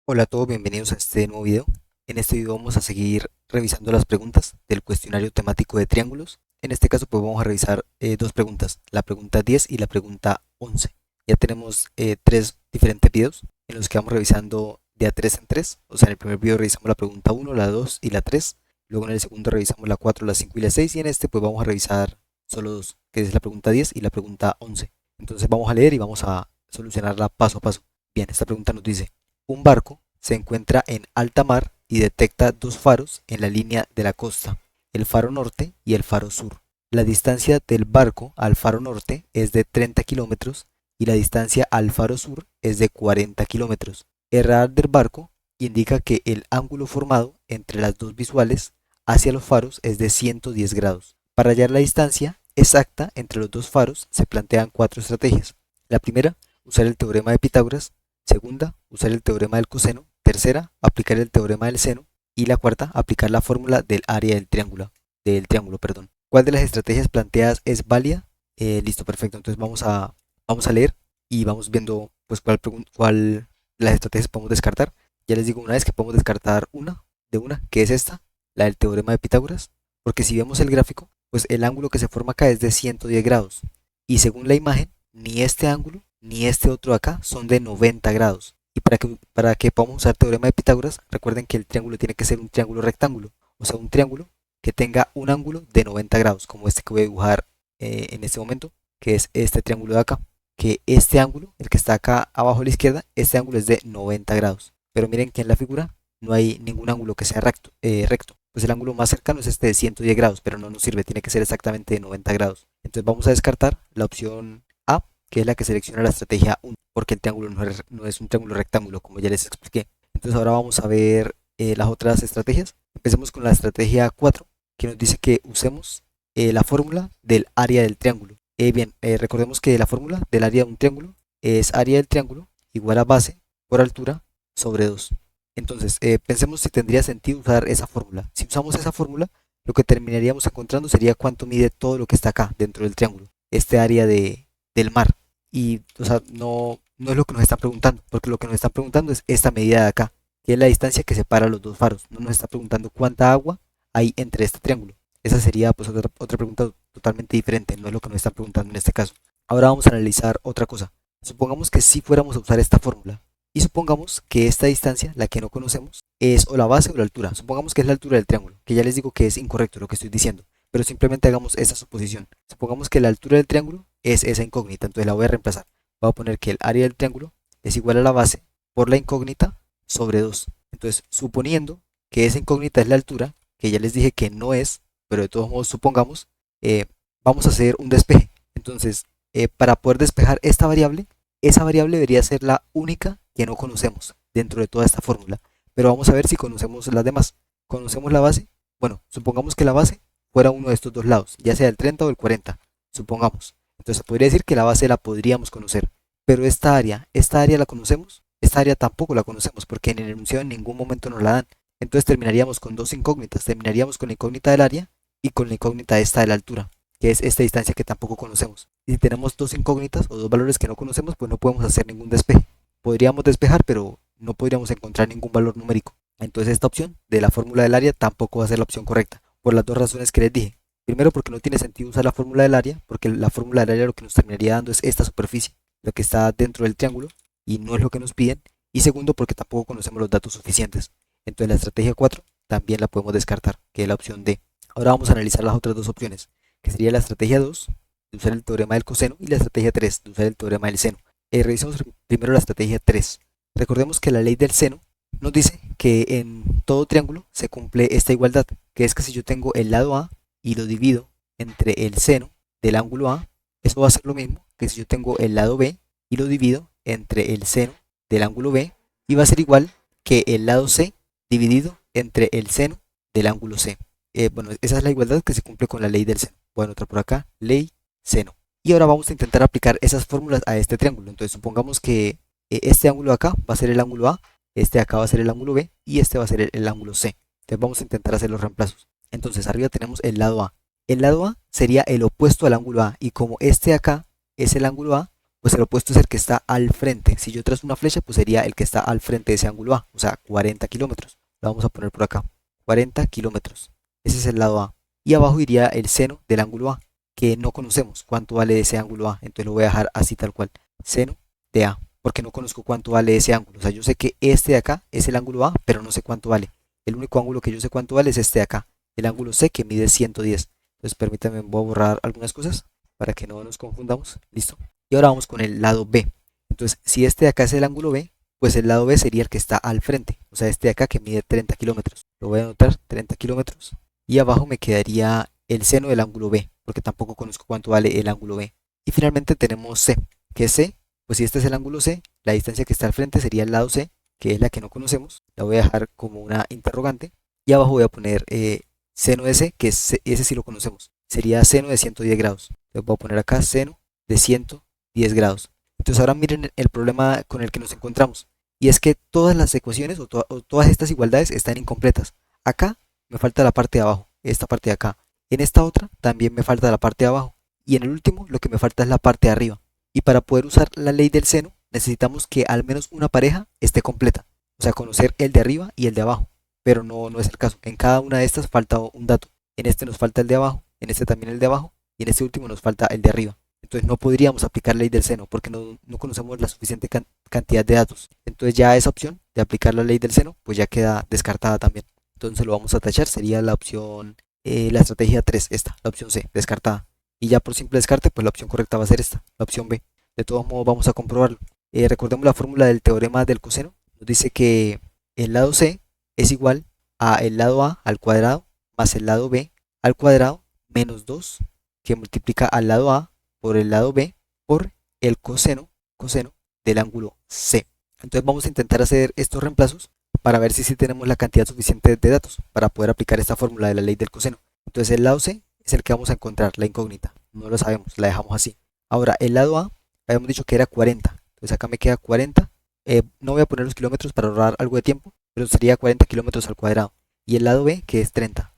Hola a todos, bienvenidos a este nuevo video. En este video vamos a seguir revisando las preguntas del cuestionario temático de triángulos. En este caso pues vamos a revisar dos preguntas, la pregunta 10 y la pregunta 11. Ya tenemos tres diferentes videos en los que vamos revisando de a 3 en 3. O sea, en el primer video revisamos la pregunta 1, la 2 y la 3. Luego en el segundo revisamos la 4, la 5 y la 6. Y en este pues vamos a revisar solo dos, que es la pregunta 10 y la pregunta 11. Entonces vamos a leer y vamos a solucionarla paso a paso. Bien, esta pregunta nos dice: un barco se encuentra en alta mar y detecta dos faros en la línea de la costa, el faro norte y el faro sur. La distancia del barco al faro norte es de 30 kilómetros y la distancia al faro sur es de 40 kilómetros. El radar del barco indica que el ángulo formado entre las dos visuales hacia los faros es de 110 grados. Para hallar la distancia exacta entre los dos faros se plantean cuatro estrategias. La primera, usar el teorema de Pitágoras. Segunda, usar el teorema del coseno. Tercera, aplicar el teorema del seno. Y la cuarta, aplicar la fórmula del área del triángulo. ¿Cuál de las estrategias planteadas es válida? Listo, perfecto. Entonces vamos a leer y vamos viendo pues cuál de las estrategias podemos descartar. Ya les digo una vez que podemos descartar una, que es esta, la del teorema de Pitágoras, porque si vemos el gráfico, pues el ángulo que se forma acá es de 110 grados. Y según la imagen, ni este ángulo ni este otro de acá son de 90 grados. Y para que podamos usar teorema de Pitágoras, recuerden que el triángulo tiene que ser un triángulo rectángulo, o sea, un triángulo que tenga un ángulo de 90 grados, como este que voy a dibujar en este momento, que es este triángulo de acá. Que este ángulo, el que está acá abajo a la izquierda, este ángulo es de 90 grados. Pero miren que en la figura no hay ningún ángulo que sea recto. Pues el ángulo más cercano es este de 110 grados, pero no nos sirve, tiene que ser exactamente de 90 grados. Entonces vamos a descartar la opción A, que es la que selecciona la estrategia 1, porque el triángulo no es un triángulo rectángulo, como ya les expliqué. Entonces ahora vamos a ver las otras estrategias. Empecemos con la estrategia 4, que nos dice que usemos la fórmula del área del triángulo. Bien, recordemos que la fórmula del área de un triángulo es área del triángulo igual a base por altura sobre 2. Entonces, pensemos si tendría sentido usar esa fórmula. Si usamos esa fórmula, lo que terminaríamos encontrando sería cuánto mide todo lo que está acá dentro del triángulo, este área del mar. Y, o sea, no es lo que nos están preguntando, porque lo que nos están preguntando es esta medida de acá, que es la distancia que separa los dos faros. No nos está preguntando cuánta agua hay entre este triángulo. Esa sería pues otra pregunta totalmente diferente, no es lo que nos están preguntando en este caso. Ahora vamos a analizar otra cosa. Supongamos que si fuéramos a usar esta fórmula y supongamos que esta distancia, la que no conocemos, es o la base o la altura. Supongamos que es la altura del triángulo, que ya les digo que es incorrecto lo que estoy diciendo, pero simplemente hagamos esta suposición. Supongamos que la altura del triángulo es esa incógnita, entonces la voy a reemplazar. Voy a poner que el área del triángulo es igual a la base por la incógnita sobre 2. Entonces, suponiendo que esa incógnita es la altura, que ya les dije que no es, pero de todos modos supongamos, eh, vamos a hacer un despeje. Entonces, para poder despejar esta variable, esa variable debería ser la única que no conocemos dentro de toda esta fórmula. Pero vamos a ver si conocemos las demás. ¿Conocemos la base? Bueno, supongamos que la base fuera uno de estos dos lados, ya sea el 30 o el 40, supongamos. Entonces podría decir que la base la podríamos conocer. Pero esta área la conocemos, esta área tampoco la conocemos porque en el enunciado en ningún momento nos la dan. Entonces terminaríamos con dos incógnitas, terminaríamos con la incógnita del área y con la incógnita esta de la altura, que es esta distancia que tampoco conocemos. Y si tenemos dos incógnitas o dos valores que no conocemos, pues no podemos hacer ningún despeje. Podríamos despejar, pero no podríamos encontrar ningún valor numérico. Entonces esta opción de la fórmula del área tampoco va a ser la opción correcta, por las dos razones que les dije. Primero, porque no tiene sentido usar la fórmula del área, porque la fórmula del área lo que nos terminaría dando es esta superficie, lo que está dentro del triángulo, y no es lo que nos piden. Y segundo, porque tampoco conocemos los datos suficientes. Entonces la estrategia 4 también la podemos descartar, que es la opción D. Ahora vamos a analizar las otras dos opciones, que sería la estrategia 2, de usar el teorema del coseno, y la estrategia 3, de usar el teorema del seno. Revisemos primero la estrategia 3. Recordemos que la ley del seno nos dice que en todo triángulo se cumple esta igualdad, que es que si yo tengo el lado A y lo divido entre el seno del ángulo A, eso va a ser lo mismo que si yo tengo el lado B y lo divido entre el seno del ángulo B, y va a ser igual que el lado C dividido entre el seno del ángulo C. Bueno, esa es la igualdad que se cumple con la ley del seno. Voy a anotar por acá, ley seno. Y ahora vamos a intentar aplicar esas fórmulas a este triángulo. Entonces supongamos que este ángulo de acá va a ser el ángulo A, este de acá va a ser el ángulo B y este va a ser el ángulo C. Entonces vamos a intentar hacer los reemplazos. Entonces arriba tenemos el lado A. El lado A sería el opuesto al ángulo A, y como este de acá es el ángulo A, pues el opuesto es el que está al frente. Si yo trazo una flecha, pues sería el que está al frente de ese ángulo A, o sea, 40 kilómetros. Lo vamos a poner por acá, 40 kilómetros. Ese es el lado A. Y abajo iría el seno del ángulo A, que no conocemos cuánto vale ese ángulo A. Entonces lo voy a dejar así tal cual, seno de A, porque no conozco cuánto vale ese ángulo. O sea, yo sé que este de acá es el ángulo A, pero no sé cuánto vale. El único ángulo que yo sé cuánto vale es este de acá, el ángulo C, que mide 110. Entonces permítanme, voy a borrar algunas cosas para que no nos confundamos. Listo. Y ahora vamos con el lado B. Entonces, si este de acá es el ángulo B, pues el lado B sería el que está al frente. O sea, este de acá que mide 30 kilómetros. Lo voy a anotar, 30 kilómetros. Y abajo me quedaría el seno del ángulo B, porque tampoco conozco cuánto vale el ángulo B. Y finalmente tenemos C, que es C, pues si este es el ángulo C, la distancia que está al frente sería el lado C, que es la que no conocemos. La voy a dejar como una interrogante. Y abajo voy a poner seno de C, que ese sí lo conocemos. Sería seno de 110 grados. Les voy a poner acá seno de 110 grados. Entonces ahora miren el problema con el que nos encontramos. Y es que todas las ecuaciones o todas estas igualdades están incompletas. Acá me falta la parte de abajo, esta parte de acá. En esta otra también me falta la parte de abajo. Y en el último lo que me falta es la parte de arriba. Y para poder usar la ley del seno necesitamos que al menos una pareja esté completa. O sea, conocer el de arriba y el de abajo. Pero no es el caso. En cada una de estas falta un dato. En este nos falta el de abajo, en este también el de abajo y en este último nos falta el de arriba. Entonces no podríamos aplicar la ley del seno porque no conocemos la suficiente cantidad de datos. Entonces ya esa opción de aplicar la ley del seno pues ya queda descartada también. Entonces lo vamos a tachar, sería la opción, la estrategia 3, esta, la opción C, descartada. Y ya por simple descarte pues la opción correcta va a ser esta, la opción B. De todos modos vamos a comprobarlo. Recordemos la fórmula del teorema del coseno. Nos dice que el lado C es igual a el lado A al cuadrado más el lado B al cuadrado menos 2 que multiplica al lado A por el lado B por el coseno del ángulo C. Entonces vamos a intentar hacer estos reemplazos para ver si tenemos la cantidad suficiente de datos para poder aplicar esta fórmula de la ley del coseno. Entonces el lado C es el que vamos a encontrar, la incógnita. No lo sabemos, la dejamos así. Ahora el lado A, habíamos dicho que era 40. Entonces acá me queda 40. No voy a poner los kilómetros para ahorrar algo de tiempo, pero sería 40 kilómetros al cuadrado. Y el lado B, que es 30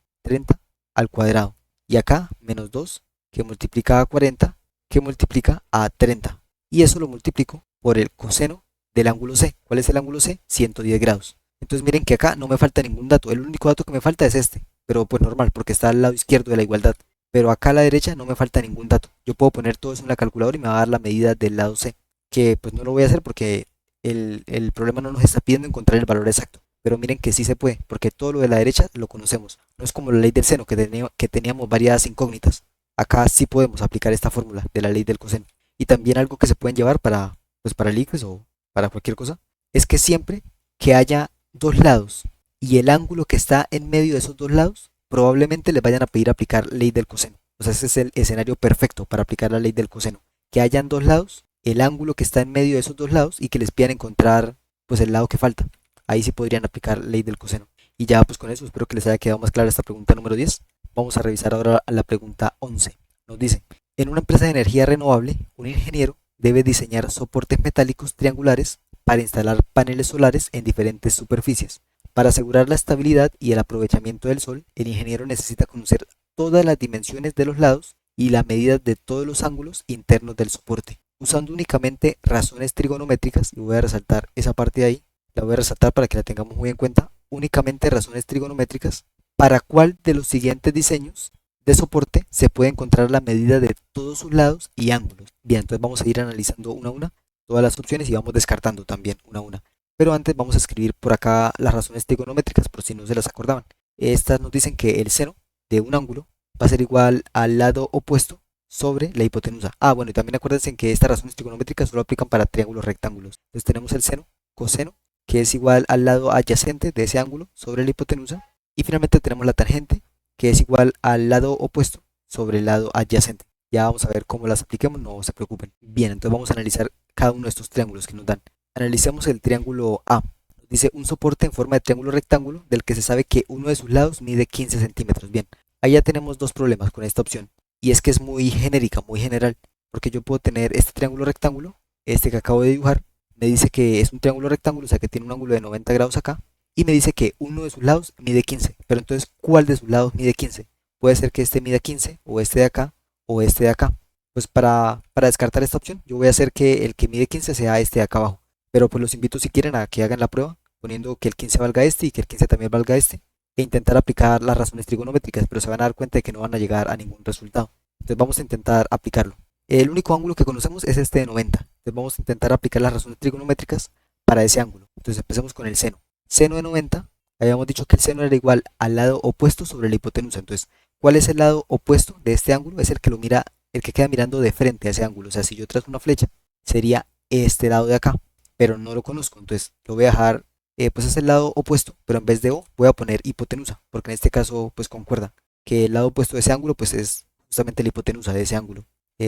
al cuadrado. Y acá, menos 2, que multiplica a 40, que multiplica a 30. Y eso lo multiplico por el coseno del ángulo C. ¿Cuál es el ángulo C? 110 grados. Entonces miren que acá no me falta ningún dato. El único dato que me falta es este. Pero pues normal, porque está al lado izquierdo de la igualdad. Pero acá a la derecha no me falta ningún dato. Yo puedo poner todo eso en la calculadora y me va a dar la medida del lado C. Que pues no lo voy a hacer porque el problema no nos está pidiendo encontrar el valor exacto. Pero miren que sí se puede, porque todo lo de la derecha lo conocemos. No es como la ley del seno, que teníamos varias incógnitas. Acá sí podemos aplicar esta fórmula de la ley del coseno. Y también algo que se pueden llevar para el ICFES o para cualquier cosa, es que siempre que haya dos lados y el ángulo que está en medio de esos dos lados, probablemente les vayan a pedir aplicar ley del coseno. O sea, ese es el escenario perfecto para aplicar la ley del coseno. Que hayan dos lados, el ángulo que está en medio de esos dos lados y que les pidan encontrar pues el lado que falta. Ahí sí podrían aplicar ley del coseno. Y ya pues con eso espero que les haya quedado más clara esta pregunta número 10. Vamos a revisar ahora la pregunta 11. Nos dice, en una empresa de energía renovable, un ingeniero debe diseñar soportes metálicos triangulares para instalar paneles solares en diferentes superficies. Para asegurar la estabilidad y el aprovechamiento del sol, el ingeniero necesita conocer todas las dimensiones de los lados y la medida de todos los ángulos internos del soporte. Usando únicamente razones trigonométricas, y voy a resaltar esa parte de ahí, la voy a resaltar para que la tengamos muy en cuenta, únicamente razones trigonométricas, para cuál de los siguientes diseños de soporte se puede encontrar la medida de todos sus lados y ángulos. Bien, entonces vamos a ir analizando una a una todas las opciones y vamos descartando también una a una. Pero antes vamos a escribir por acá las razones trigonométricas por si no se las acordaban. Estas nos dicen que el seno de un ángulo va a ser igual al lado opuesto sobre la hipotenusa. Bueno, y también acuérdense que estas razones trigonométricas solo aplican para triángulos rectángulos. Entonces tenemos el seno, coseno, que es igual al lado adyacente de ese ángulo sobre la hipotenusa. Y finalmente tenemos la tangente, que es igual al lado opuesto sobre el lado adyacente. Ya vamos a ver cómo las apliquemos, no se preocupen. Bien, entonces vamos a analizar cada uno de estos triángulos que nos dan. Analicemos el triángulo A. Nos dice un soporte en forma de triángulo rectángulo del que se sabe que uno de sus lados mide 15 centímetros. Bien, ahí ya tenemos dos problemas con esta opción. Y es que es muy genérica, muy general. Porque yo puedo tener este triángulo rectángulo, este que acabo de dibujar, me dice que es un triángulo rectángulo, o sea que tiene un ángulo de 90 grados acá. Y me dice que uno de sus lados mide 15. Pero entonces, ¿cuál de sus lados mide 15? Puede ser que este mida 15, o este de acá, o este de acá. Pues para descartar esta opción, yo voy a hacer que el que mide 15 sea este de acá abajo. Pero pues los invito si quieren a que hagan la prueba, poniendo que el 15 valga este y que el 15 también valga este, e intentar aplicar las razones trigonométricas, pero se van a dar cuenta de que no van a llegar a ningún resultado. Entonces vamos a intentar aplicarlo. El único ángulo que conocemos es este de 90. Entonces vamos a intentar aplicar las razones trigonométricas para ese ángulo. Entonces empecemos con el seno. Seno de 90, habíamos dicho que el seno era igual al lado opuesto sobre la hipotenusa. Entonces, ¿cuál es el lado opuesto de este ángulo? Es el que lo mira, el que queda mirando de frente a ese ángulo. O sea, si yo trazo una flecha, sería este lado de acá, pero no lo conozco. Entonces lo voy a dejar, pues es el lado opuesto, pero en vez de O voy a poner hipotenusa, porque en este caso pues concuerda que el lado opuesto de ese ángulo pues es justamente la hipotenusa de ese ángulo.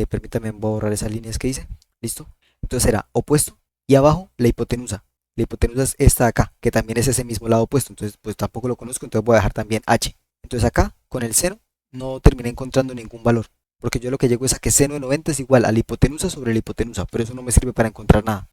Permítame borrar esas líneas que hice. Listo. Entonces será opuesto y abajo la hipotenusa. La hipotenusa es esta de acá, que también es ese mismo lado opuesto. Entonces pues tampoco lo conozco, entonces voy a dejar también H. Entonces acá con el seno no terminé encontrando ningún valor, porque yo lo que llego es a que seno de 90 es igual a la hipotenusa sobre la hipotenusa, pero eso no me sirve para encontrar nada.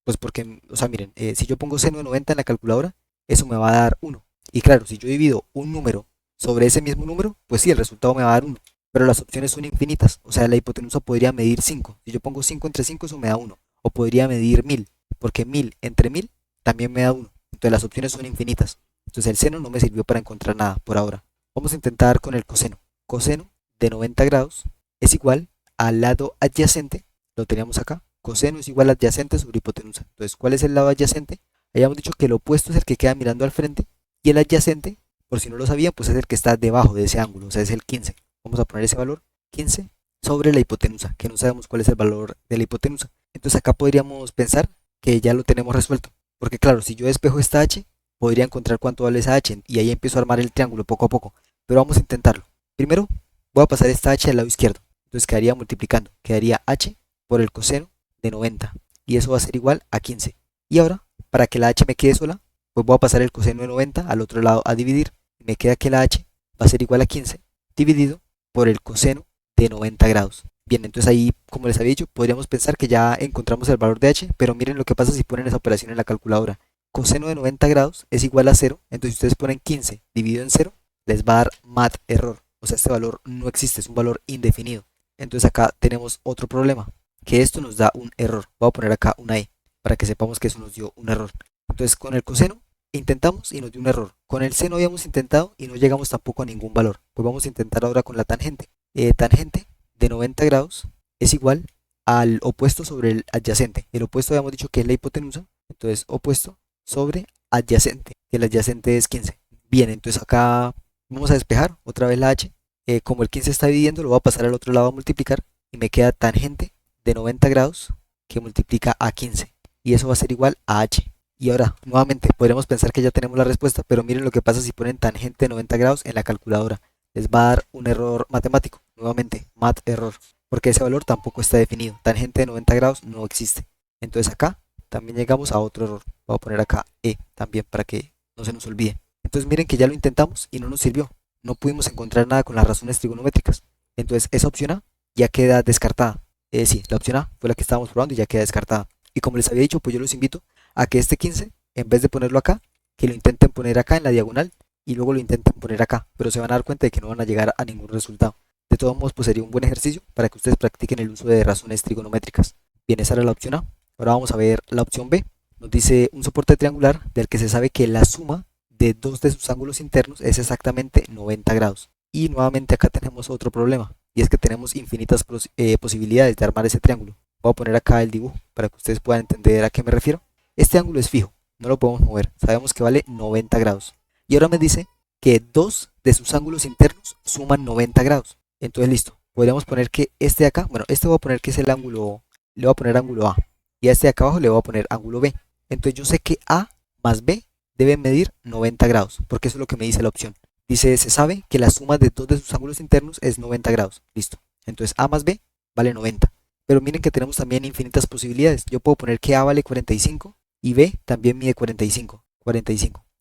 Pues porque, o sea, miren, si yo pongo seno de 90 en la calculadora, eso me va a dar 1. Y claro, si yo divido un número sobre ese mismo número, pues sí, el resultado me va a dar 1. Pero las opciones son infinitas, o sea, la hipotenusa podría medir 5. Si yo pongo 5 entre 5, eso me da 1. O podría medir 1000, porque 1000 entre 1000 también me da 1. Entonces las opciones son infinitas. Entonces el seno no me sirvió para encontrar nada por ahora. Vamos a intentar con el coseno. Coseno de 90 grados es igual al lado adyacente, lo teníamos acá, coseno es igual a adyacente sobre hipotenusa. Entonces, ¿cuál es el lado adyacente? Habíamos dicho que el opuesto es el que queda mirando al frente y el adyacente, por si no lo sabían, pues es el que está debajo de ese ángulo, o sea, es el 15. Vamos a poner ese valor, 15, sobre la hipotenusa, que no sabemos cuál es el valor de la hipotenusa. Entonces acá podríamos pensar que ya lo tenemos resuelto, porque claro, si yo despejo esta h, podría encontrar cuánto vale esa h y ahí empiezo a armar el triángulo poco a poco. Pero vamos a intentarlo. Primero voy a pasar esta h al lado izquierdo, entonces quedaría multiplicando, quedaría h por el coseno de 90 y eso va a ser igual a 15. Y ahora, para que la h me quede sola, pues voy a pasar el coseno de 90 al otro lado a dividir. Me queda que la h va a ser igual a 15 dividido por el coseno de 90 grados. Bien, entonces ahí, como les había dicho, podríamos pensar que ya encontramos el valor de h, pero miren lo que pasa si ponen esa operación en la calculadora. Coseno de 90 grados es igual a 0, entonces si ustedes ponen 15 dividido en 0, les va a dar mat error. O sea, este valor no existe, es un valor indefinido. Entonces acá tenemos otro problema, que esto nos da un error. Voy a poner acá una E para que sepamos que eso nos dio un error. Entonces con el coseno intentamos y nos dio un error. Con el seno habíamos intentado y no llegamos tampoco a ningún valor. Pues vamos a intentar ahora con la tangente. Tangente de 90 grados es igual al opuesto sobre el adyacente. El opuesto habíamos dicho que es la hipotenusa. Entonces opuesto sobre adyacente, que el adyacente es 15. Bien, entonces acá vamos a despejar otra vez la h. Como el 15 está dividiendo, lo voy a pasar al otro lado a multiplicar y me queda tangente de 90 grados que multiplica a 15 y eso va a ser igual a h. Y ahora, nuevamente, podríamos pensar que ya tenemos la respuesta, pero miren lo que pasa si ponen tangente de 90 grados en la calculadora. Les va a dar un error matemático, nuevamente, mat error, porque ese valor tampoco está definido. Tangente de 90 grados no existe. Entonces acá también llegamos a otro error. Voy a poner acá e también para que no se nos olvide. Entonces miren que ya lo intentamos y no nos sirvió. No pudimos encontrar nada con las razones trigonométricas. Entonces esa opción A ya queda descartada. Sí, la opción A fue la que estábamos probando y ya queda descartada. Y como les había dicho, pues yo los invito a que este 15, en vez de ponerlo acá, que lo intenten poner acá en la diagonal y luego lo intenten poner acá, pero se van a dar cuenta de que no van a llegar a ningún resultado. De todos modos, pues sería un buen ejercicio para que ustedes practiquen el uso de razones trigonométricas. Bien, esa era la opción A. Ahora vamos a ver la opción B. Nos dice un soporte triangular del que se sabe que la suma de dos de sus ángulos internos es exactamente 90 grados. Y nuevamente acá tenemos otro problema, y es que tenemos infinitas posibilidades de armar ese triángulo. Voy a poner acá el dibujo para que ustedes puedan entender a qué me refiero. Este ángulo es fijo, no lo podemos mover, sabemos que vale 90 grados. Y ahora me dice que dos de sus ángulos internos suman 90 grados. Entonces listo, podríamos poner que este de acá, bueno, este voy a poner que es el ángulo, le voy a poner ángulo A. Y a este de acá abajo le voy a poner ángulo B. Entonces yo sé que A más B deben medir 90 grados, porque eso es lo que me dice la opción. Dice, se sabe que la suma de dos de sus ángulos internos es 90 grados. Listo. Entonces A más B vale 90. Pero miren que tenemos también infinitas posibilidades. Yo puedo poner que A vale 45 y B también mide 45.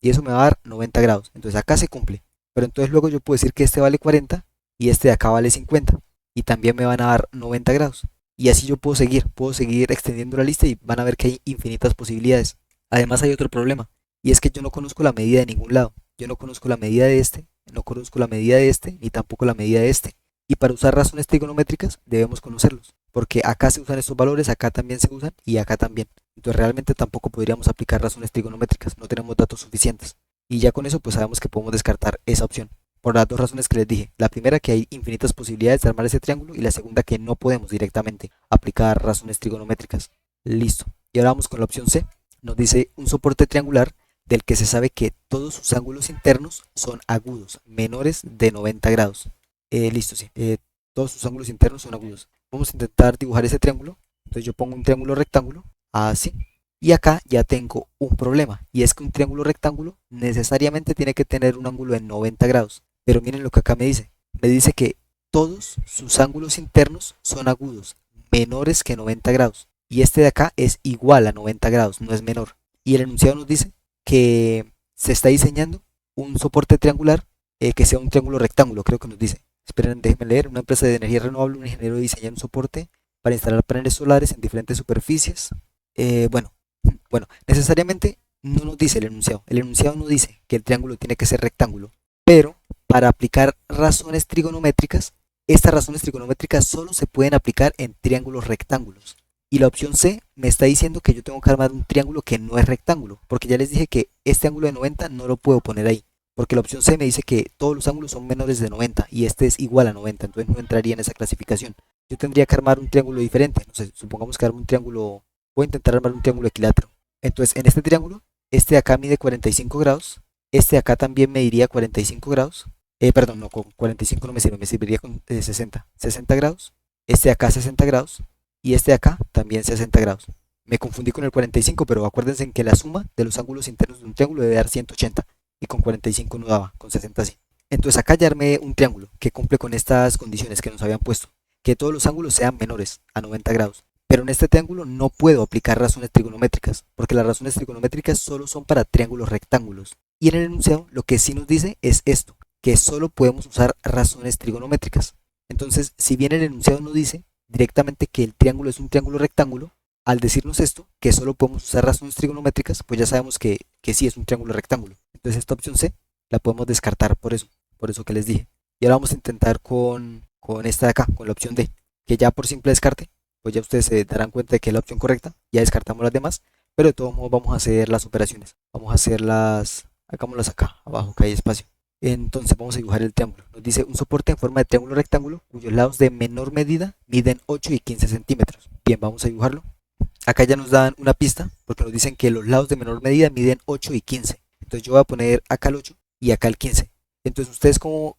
Y eso me va a dar 90 grados. Entonces acá se cumple. Pero entonces luego yo puedo decir que este vale 40 y este de acá vale 50. Y también me van a dar 90 grados. Y así yo puedo seguir extendiendo la lista y van a ver que hay infinitas posibilidades. Además hay otro problema. Y es que yo no conozco la medida de ningún lado. Yo no conozco la medida de este, no conozco la medida de este, ni tampoco la medida de este. Y para usar razones trigonométricas debemos conocerlos, porque acá se usan estos valores, acá también se usan y acá también. Entonces realmente tampoco podríamos aplicar razones trigonométricas, no tenemos datos suficientes. Y ya con eso pues sabemos que podemos descartar esa opción, por las dos razones que les dije. La primera, que hay infinitas posibilidades de armar ese triángulo, y la segunda, que no podemos directamente aplicar razones trigonométricas. Listo. Y ahora vamos con la opción C. Nos dice un soporte triangular del que se sabe que todos sus ángulos internos son agudos, menores de 90 grados. Listo, sí. Todos sus ángulos internos son agudos. Vamos a intentar dibujar ese triángulo. Entonces yo pongo un triángulo rectángulo, así. Y acá ya tengo un problema, y es que un triángulo rectángulo necesariamente tiene que tener un ángulo de 90 grados. Pero miren lo que acá me dice. Me dice que todos sus ángulos internos son agudos, menores que 90 grados. Y este de acá es igual a 90 grados, no es menor. Y el enunciado nos dice que se está diseñando un soporte triangular que sea un triángulo rectángulo, creo que nos dice. Esperen, déjenme leer. Una empresa de energía renovable, un ingeniero diseña un soporte para instalar paneles solares en diferentes superficies. Bueno, necesariamente no nos dice el enunciado. El enunciado no dice que el triángulo tiene que ser rectángulo, pero para aplicar razones trigonométricas, estas razones trigonométricas solo se pueden aplicar en triángulos rectángulos. Y la opción C me está diciendo que yo tengo que armar un triángulo que no es rectángulo, porque ya les dije que este ángulo de 90 no lo puedo poner ahí, porque la opción C me dice que todos los ángulos son menores de 90 y este es igual a 90, entonces no entraría en esa clasificación. Yo tendría que armar un triángulo diferente, no sé, supongamos que armo un triángulo, voy a intentar armar un triángulo equilátero. Entonces en este triángulo, este de acá mide 45 grados, este de acá también mediría 45 grados, perdón, no, con 45 no me sirve, me serviría con 60 grados, este de acá 60 grados, y este de acá también 60 grados. Me confundí con el 45, pero acuérdense en que la suma de los ángulos internos de un triángulo debe dar 180, y con 45 no daba, con 60 sí. Entonces acá ya armé un triángulo que cumple con estas condiciones que nos habían puesto, que todos los ángulos sean menores a 90 grados. Pero en este triángulo no puedo aplicar razones trigonométricas, porque las razones trigonométricas solo son para triángulos rectángulos. Y en el enunciado lo que sí nos dice es esto, que solo podemos usar razones trigonométricas. Entonces, si bien el enunciado no dice directamente que el triángulo es un triángulo rectángulo, al decirnos esto, que solo podemos usar razones trigonométricas, pues ya sabemos que sí es un triángulo rectángulo. Entonces esta opción C la podemos descartar por eso que les dije. Y ahora vamos a intentar con esta de acá, con la opción D, que ya por simple descarte, pues ya ustedes se darán cuenta de que es la opción correcta, ya descartamos las demás, pero de todos modos vamos a hacer las operaciones. Vamos a hacerlas, hagámoslas acá, abajo, que hay espacio. Entonces vamos a dibujar el triángulo. Nos dice un soporte en forma de triángulo rectángulo cuyos lados de menor medida miden 8 y 15 centímetros. Bien, vamos a dibujarlo. Acá ya nos dan una pista porque nos dicen que los lados de menor medida miden 8 y 15. Entonces yo voy a poner acá el 8 y acá el 15. Entonces ustedes o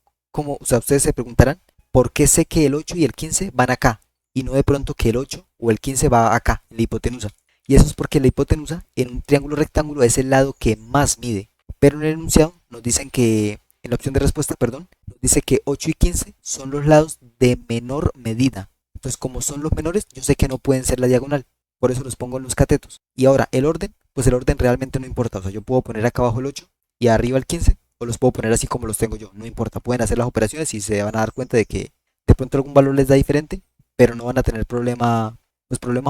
sea, ustedes se preguntarán por qué sé que el 8 y el 15 van acá y no de pronto que el 8 o el 15 va acá, en la hipotenusa. Y eso es porque la hipotenusa en un triángulo rectángulo es el lado que más mide. Pero en el enunciado nos dicen que, en la opción de respuesta, perdón, nos dice que 8 y 15 son los lados de menor medida. Entonces como son los menores, yo sé que no pueden ser la diagonal. Por eso los pongo en los catetos. Y ahora el orden, pues el orden realmente no importa. O sea, yo puedo poner acá abajo el 8 y arriba el 15, o los puedo poner así como los tengo yo. No importa, pueden hacer las operaciones y se van a dar cuenta de que de pronto algún valor les da diferente, pero no van a tener problemas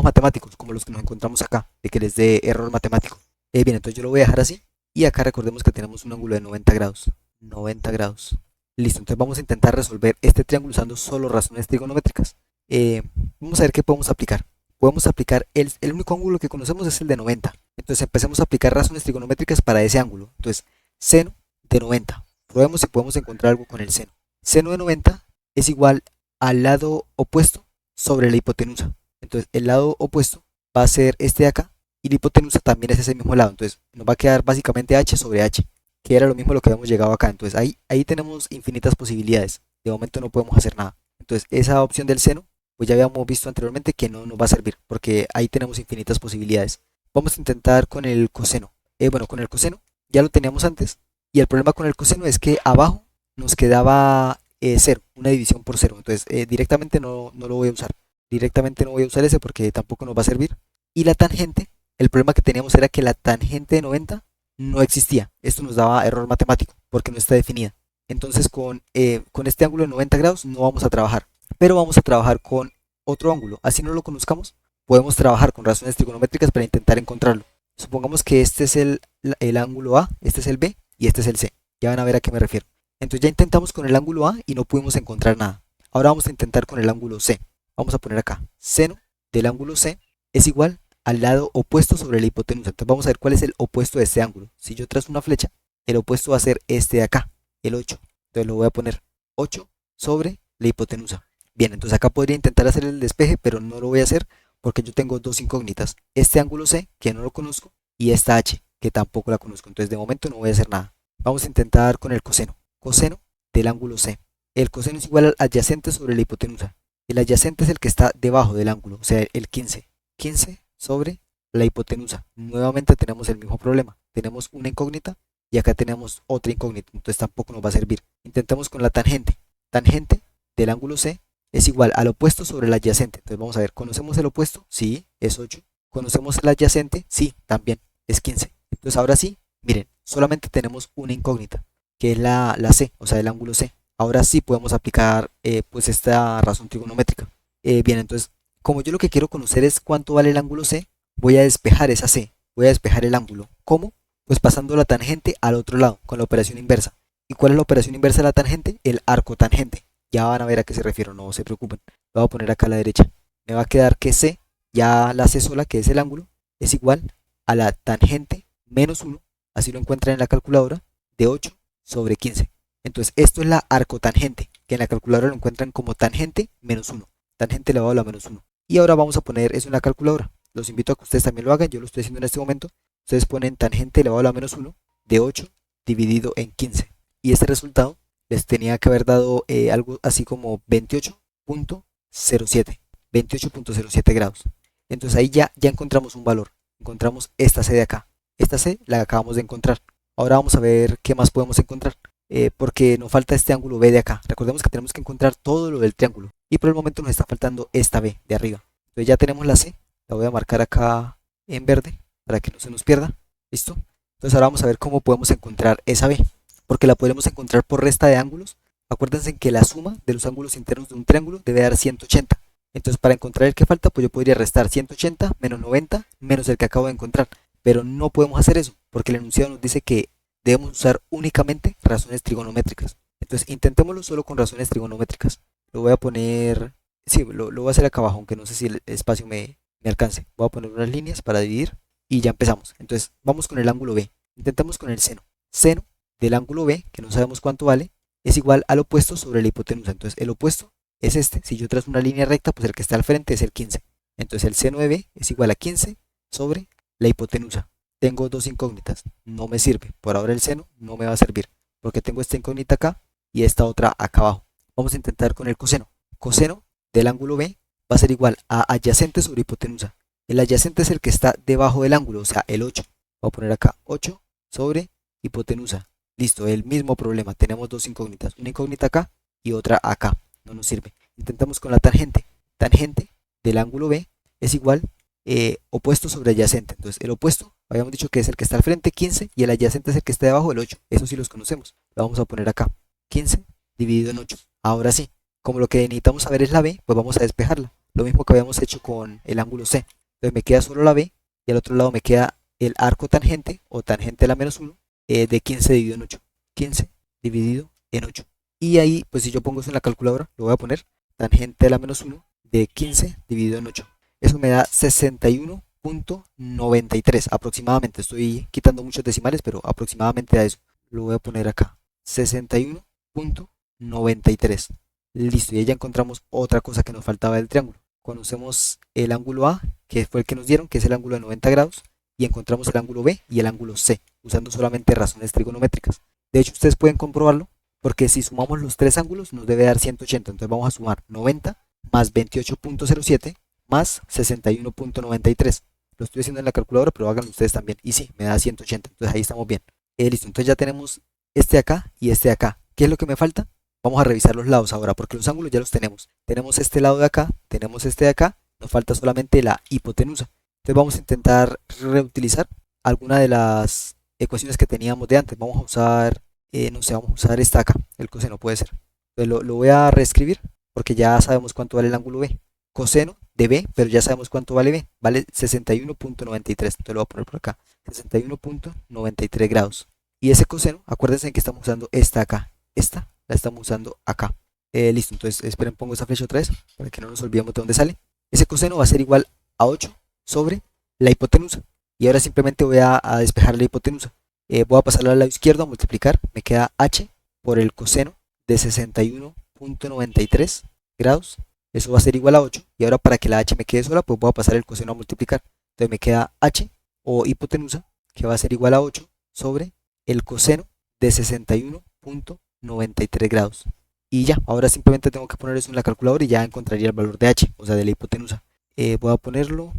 matemáticos como los que nos encontramos acá, de que les dé error matemático. Bien, entonces yo lo voy a dejar así. Y acá recordemos que tenemos un ángulo de 90 grados. 90 grados. Listo, entonces vamos a intentar resolver este triángulo usando solo razones trigonométricas. Vamos a ver qué podemos aplicar. Podemos aplicar, el único ángulo que conocemos es el de 90. Entonces empecemos a aplicar razones trigonométricas para ese ángulo. Entonces, seno de 90. Probemos si podemos encontrar algo con el seno. Seno de 90 es igual al lado opuesto sobre la hipotenusa. Entonces, el lado opuesto va a ser este de acá y la hipotenusa también es ese mismo lado. Entonces, nos va a quedar básicamente h sobre h, que era lo mismo a lo que habíamos llegado acá. Entonces, ahí tenemos infinitas posibilidades. De momento no podemos hacer nada. Entonces, esa opción del seno, pues ya habíamos visto anteriormente que no nos va a servir, porque ahí tenemos infinitas posibilidades. Vamos a intentar con el coseno. Bueno, con el coseno ya lo teníamos antes, y el problema con el coseno es que abajo nos quedaba 0, una división por 0. Entonces directamente no lo voy a usar. Directamente no voy a usar ese porque tampoco nos va a servir. Y la tangente, el problema que teníamos era que la tangente de 90 no existía. Esto nos daba error matemático porque no está definida. Entonces con este ángulo de 90 grados no vamos a trabajar, pero vamos a trabajar con otro ángulo. Así no lo conozcamos, podemos trabajar con razones trigonométricas para intentar encontrarlo. Supongamos que este es el ángulo A, este es el B y este es el C. Ya van a ver a qué me refiero. Entonces ya intentamos con el ángulo A y no pudimos encontrar nada. Ahora vamos a intentar con el ángulo C. Vamos a poner acá, seno del ángulo C es igual al lado opuesto sobre la hipotenusa. Entonces vamos a ver cuál es el opuesto de este ángulo. Si yo trazo una flecha, el opuesto va a ser este de acá, el 8. Entonces lo voy a poner 8 sobre la hipotenusa. Bien, entonces acá podría intentar hacer el despeje, pero no lo voy a hacer porque yo tengo dos incógnitas. Este ángulo C, que no lo conozco, y esta H, que tampoco la conozco. Entonces de momento no voy a hacer nada. Vamos a intentar con el coseno. Coseno del ángulo C. El coseno es igual al adyacente sobre la hipotenusa. El adyacente es el que está debajo del ángulo, o sea, el 15. 15 sobre la hipotenusa. Nuevamente tenemos el mismo problema. Tenemos una incógnita y acá tenemos otra incógnita, entonces tampoco nos va a servir. Intentemos con la tangente. Tangente del ángulo C es igual al opuesto sobre el adyacente. Entonces vamos a ver, ¿conocemos el opuesto? Sí, es 8. ¿Conocemos el adyacente? Sí, también, es 15. Entonces ahora sí, miren, solamente tenemos una incógnita, que es la C, o sea, el ángulo C. Ahora sí podemos aplicar pues esta razón trigonométrica. Bien, entonces, como yo lo que quiero conocer es cuánto vale el ángulo C, voy a despejar esa C, voy a despejar el ángulo. ¿Cómo? Pues pasando la tangente al otro lado, con la operación inversa. ¿Y cuál es la operación inversa de la tangente? El arco tangente. Ya van a ver a qué se refiero, no se preocupen. Lo voy a poner acá a la derecha. Me va a quedar que C, ya la C sola, que es el ángulo, es igual a la tangente menos 1, así lo encuentran en la calculadora, de 8 sobre 15. Entonces esto es la arcotangente, que en la calculadora lo encuentran como tangente menos 1. Tangente elevado a la menos 1. Y ahora vamos a poner eso en la calculadora. Los invito a que ustedes también lo hagan, yo lo estoy haciendo en este momento. Ustedes ponen tangente elevado a la menos 1 de 8 dividido en 15. Y este resultado les tenía que haber dado algo así como 28.07. 28.07 grados. Entonces ahí ya encontramos un valor. Encontramos esta C de acá. Esta C la acabamos de encontrar. Ahora vamos a ver qué más podemos encontrar. Porque nos falta este ángulo B de acá. Recordemos que tenemos que encontrar todo lo del triángulo. Y por el momento nos está faltando esta B de arriba. Entonces ya tenemos la C. La voy a marcar acá en verde para que no se nos pierda. ¿Listo? Entonces ahora vamos a ver cómo podemos encontrar esa B. Porque la podremos encontrar por resta de ángulos. Acuérdense que la suma de los ángulos internos de un triángulo debe dar 180. Entonces para encontrar el que falta, pues yo podría restar 180 menos 90 menos el que acabo de encontrar. Pero no podemos hacer eso, porque el enunciado nos dice que debemos usar únicamente razones trigonométricas. Entonces intentémoslo solo con razones trigonométricas. Lo voy a poner, sí, lo voy a hacer acá abajo, aunque no sé si el espacio me alcance. Voy a poner unas líneas para dividir y ya empezamos. Entonces vamos con el ángulo B. Intentamos con el seno. Seno del ángulo B, que no sabemos cuánto vale, es igual al opuesto sobre la hipotenusa. Entonces el opuesto es este. Si yo trazo una línea recta, pues el que está al frente es el 15. Entonces el seno de B es igual a 15 sobre la hipotenusa. Tengo dos incógnitas, no me sirve. Por ahora el seno no me va a servir, porque tengo esta incógnita acá y esta otra acá abajo. Vamos a intentar con el coseno. Coseno del ángulo B va a ser igual a adyacente sobre hipotenusa. El adyacente es el que está debajo del ángulo, o sea, el 8. Voy a poner acá 8 sobre hipotenusa. Listo, el mismo problema. Tenemos dos incógnitas, una incógnita acá y otra acá. No nos sirve. Intentamos con la tangente. Tangente del ángulo B es igual opuesto sobre adyacente. Entonces el opuesto, habíamos dicho que es el que está al frente, 15, y el adyacente es el que está debajo, el 8. Eso sí los conocemos. Lo vamos a poner acá. 15 dividido en 8. Ahora sí, como lo que necesitamos saber es la B, pues vamos a despejarla. Lo mismo que habíamos hecho con el ángulo C. Entonces me queda solo la B y al otro lado me queda el arco tangente o tangente a la menos 1 de 15 dividido en 8. 15 dividido en 8. Y ahí, pues si yo pongo eso en la calculadora, lo voy a poner tangente a la menos 1 de 15 dividido en 8. Eso me da 61.93 aproximadamente. Estoy quitando muchos decimales, pero aproximadamente a eso. Lo voy a poner acá. 61.93. Listo, y ahí ya encontramos otra cosa que nos faltaba del triángulo. Conocemos el ángulo A, que fue el que nos dieron, que es el ángulo de 90 grados, y encontramos el ángulo B y el ángulo C, usando solamente razones trigonométricas. De hecho, ustedes pueden comprobarlo, porque si sumamos los tres ángulos nos debe dar 180. Entonces vamos a sumar 90 más 28.07 más 61.93. Lo estoy haciendo en la calculadora, pero háganlo ustedes también. Y sí, me da 180. Entonces ahí estamos bien. Listo, entonces ya tenemos este de acá y este de acá. ¿Qué es lo que me falta? Vamos a revisar los lados ahora, porque los ángulos ya los tenemos. Tenemos este lado de acá, tenemos este de acá. Nos falta solamente la hipotenusa. Entonces vamos a intentar reutilizar alguna de las ecuaciones que teníamos de antes. Vamos a usar, no sé, vamos a usar esta acá. El coseno puede ser. Entonces lo voy a reescribir, porque ya sabemos cuánto vale el ángulo B. Coseno de B, pero ya sabemos cuánto vale B. Vale 61.93. Entonces lo voy a poner por acá. 61.93 grados. Y ese coseno, acuérdense que estamos usando esta acá. Esta la estamos usando acá. Listo, entonces esperen, pongo esa flecha otra vez para que no nos olvidemos de dónde sale. Ese coseno va a ser igual a 8 sobre la hipotenusa. Y ahora simplemente voy a despejar la hipotenusa. Voy a pasarlo al lado izquierdo a multiplicar. Me queda h por el coseno de 61.93 grados. Eso va a ser igual a 8. Y ahora para que la h me quede sola, pues voy a pasar el coseno a multiplicar. Entonces me queda h o hipotenusa, que va a ser igual a 8 sobre el coseno de 61.93 grados. Y ya, ahora simplemente tengo que poner eso en la calculadora y ya encontraría el valor de h, o sea, de la hipotenusa. Voy a ponerlo,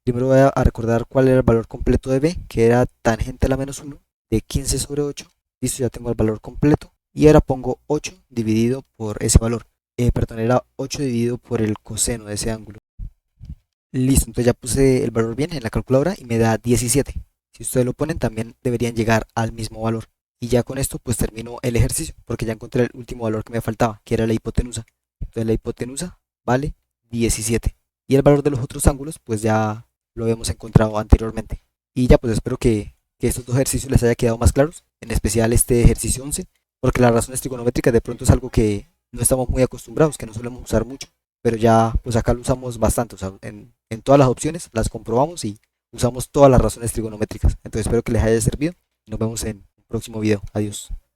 primero voy a recordar cuál era el valor completo de b, que era tangente a la menos 1 de 15 sobre 8. Listo, ya tengo el valor completo. Y ahora pongo 8 dividido por ese valor. Perdón, era 8 dividido por el coseno de ese ángulo. Listo, entonces ya puse el valor bien en la calculadora y me da 17. Si ustedes lo ponen, también deberían llegar al mismo valor. Y ya con esto pues termino el ejercicio, porque ya encontré el último valor que me faltaba, que era la hipotenusa. Entonces la hipotenusa vale 17. Y el valor de los otros ángulos pues ya lo habíamos encontrado anteriormente. Y ya pues espero que estos dos ejercicios les haya quedado más claros, en especial este ejercicio 11, porque las razones trigonométricas de pronto es algo que no estamos muy acostumbrados, que no solemos usar mucho, pero ya pues acá lo usamos bastante, o sea, en todas las opciones las comprobamos y usamos todas las razones trigonométricas. Entonces espero que les haya servido y nos vemos en un próximo video. Adiós.